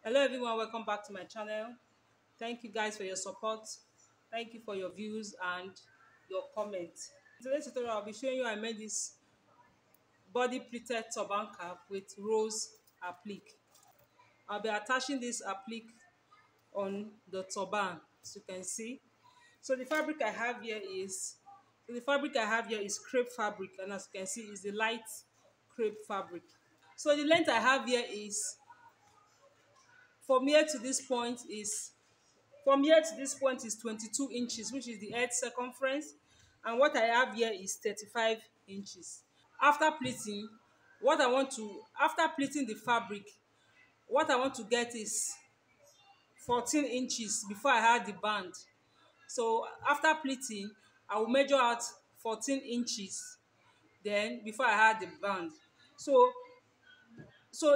Hello everyone, welcome back to my channel. Thank you guys for your support. Thank you for your views and your comments. In today's tutorial, I'll be showing you I made this body pleated turban cap with Rose Applique. I'll be attaching this applique on the turban, as you can see. So the fabric I have here is crepe fabric, and as you can see is the light crepe fabric. So the length I have here is from here to this point is From here to this point is 22 inches, which is the head circumference, and what I have here is 35 inches. After pleating, after pleating the fabric, what I want to get is 14 inches before I add the band. So after pleating, I will measure out 14 inches then before I add the band. So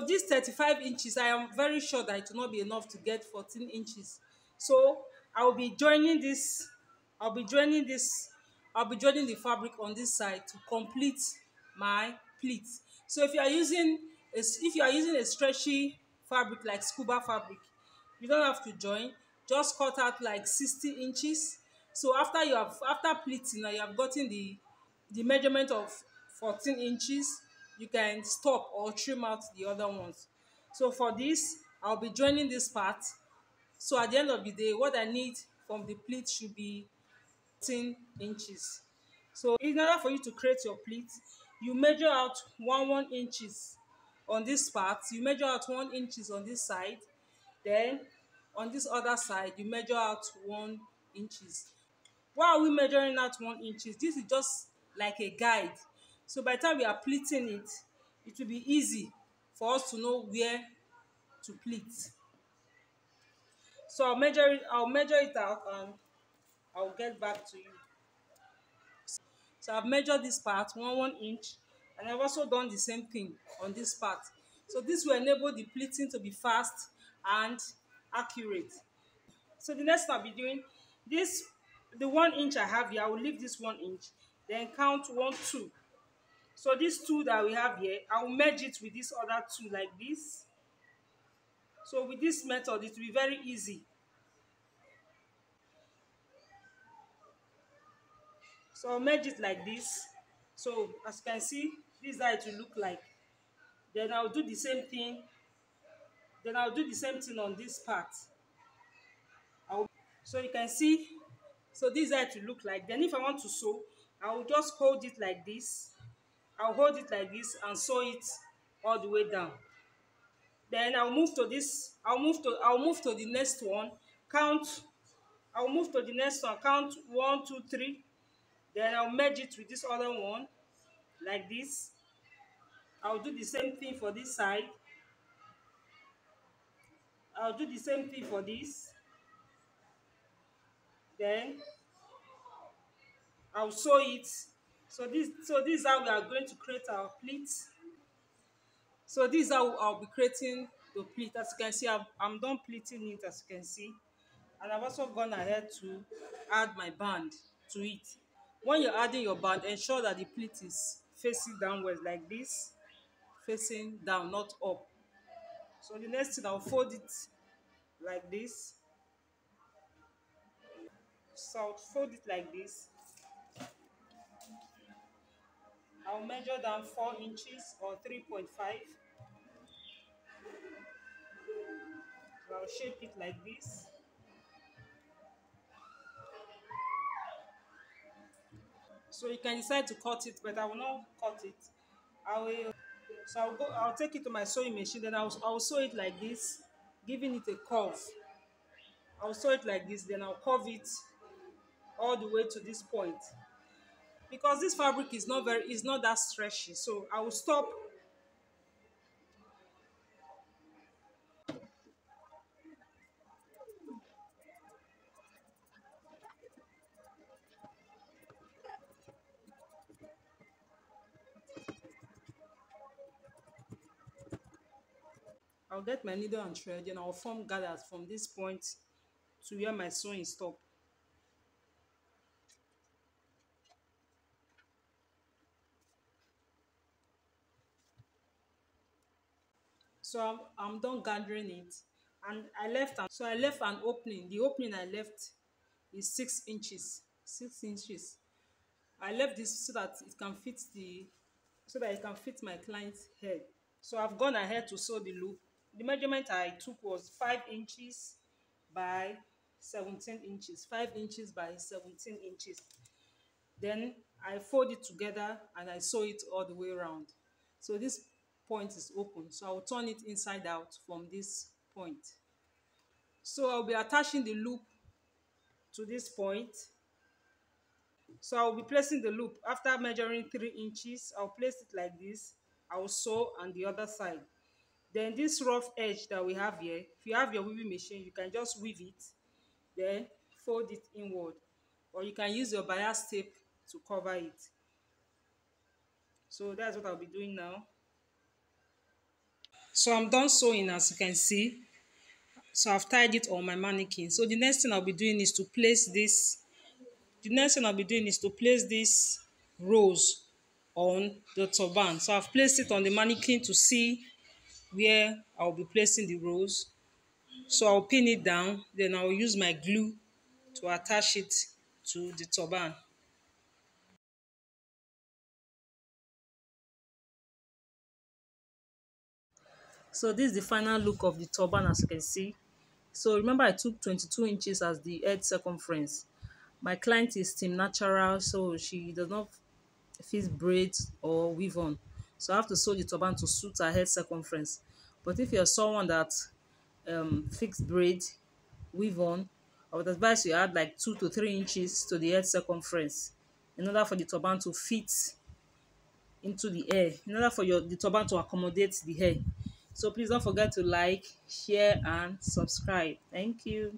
this 35 inches, I am very sure that it will not be enough to get 14 inches. So I will be joining this, I'll be joining this, I'll be joining the fabric on this side to complete my pleat. So if you are using a stretchy fabric like scuba fabric, you don't have to join. Just cut out like 60 inches. So after pleating, now you have gotten the measurement of 14 inches, you can stop or trim out the other ones. So for this, I'll be joining this part. So at the end of the day, what I need from the pleat should be 10 inches. So in order for you to create your pleat, you measure out 1 inches on this part, you measure out 1 inches on this side, then on this other side you measure out 1 inches. Why are we measuring out 1 inches? This is just like a guide. So by the time we are pleating it, it will be easy for us to know where to pleat. So I'll measure it out and I'll get back to you. So I've measured this part 1 inch, and I've also done the same thing on this part. So this will enable the pleating to be fast and accurate. So the next thing I'll be doing, the 1 inch I have here, I will leave this 1 inch, then count 1, 2. So these two that we have here, I will merge it with this other two like this. So with this method, it will be very easy. So I'll merge it like this. So as you can see, this is how it will look like. Then I'll do the same thing. Then I'll do the same thing on this part. So you can see, so this is how it will look like. Then if I want to sew, I will just hold it like this. I'll hold it like this and sew it all the way down. Then I'll move to the next one. I'll move to the next one, count 1, 2, 3. Then I'll merge it with this other one like this. I'll do the same thing for this side. I'll do the same thing for this. Then I'll sew it. So this is how we are going to create our pleat. So this is how I'll be creating the pleat. As you can see, I'm done pleating it, as you can see. And I've also gone ahead to add my band to it. When you're adding your band, ensure that the pleat is facing downwards like this, facing down, not up. So the next thing, I'll fold it like this. So I'll fold it like this. I'll measure down 4 inches or 3.5. I'll shape it like this. So you can decide to cut it, but I will not cut it. I will. So I'll take it to my sewing machine. Then I'll sew it like this, giving it a curve. I'll sew it like this. Then I'll curve it all the way to this point. Because this fabric is not that stretchy. So I will stop. I'll get my needle and thread. Then I'll form gathers from this point to where my sewing stop. So I'm done gathering it. and I left an opening. The opening I left is 6 inches. 6 inches. I left this so that it can fit my client's head. So I've gone ahead to sew the loop. The measurement I took was 5 inches by 17 inches. 5 inches by 17 inches. Then I fold it together and I sew it all the way around. So this point is open. So I'll turn it inside out from this point. So I'll be attaching the loop to this point. So I'll be placing the loop after measuring 3 inches. I'll place it like this. I'll sew on the other side. Then this rough edge that we have here, if you have your weaving machine, you can just weave it, then fold it inward. Or you can use your bias tape to cover it. So that's what I'll be doing now. So I'm done sewing, as you can see. So I've tied it on my mannequin. So the next thing I'll be doing is to place this rose on the turban. So I've placed it on the mannequin to see where I'll be placing the rose. So I'll pin it down, then I'll use my glue to attach it to the turban. So this is the final look of the turban, as you can see. So remember, I took 22 inches as the head circumference. My client is team natural, so she does not fix braids or weave on. So I have to sew the turban to suit her head circumference. But if you're someone that fix braid, weave on, I would advise you add like 2 to 3 inches to the head circumference in order for the turban to fit into the hair, in order for the turban to accommodate the hair. So please don't forget to like, share, and subscribe. Thank you.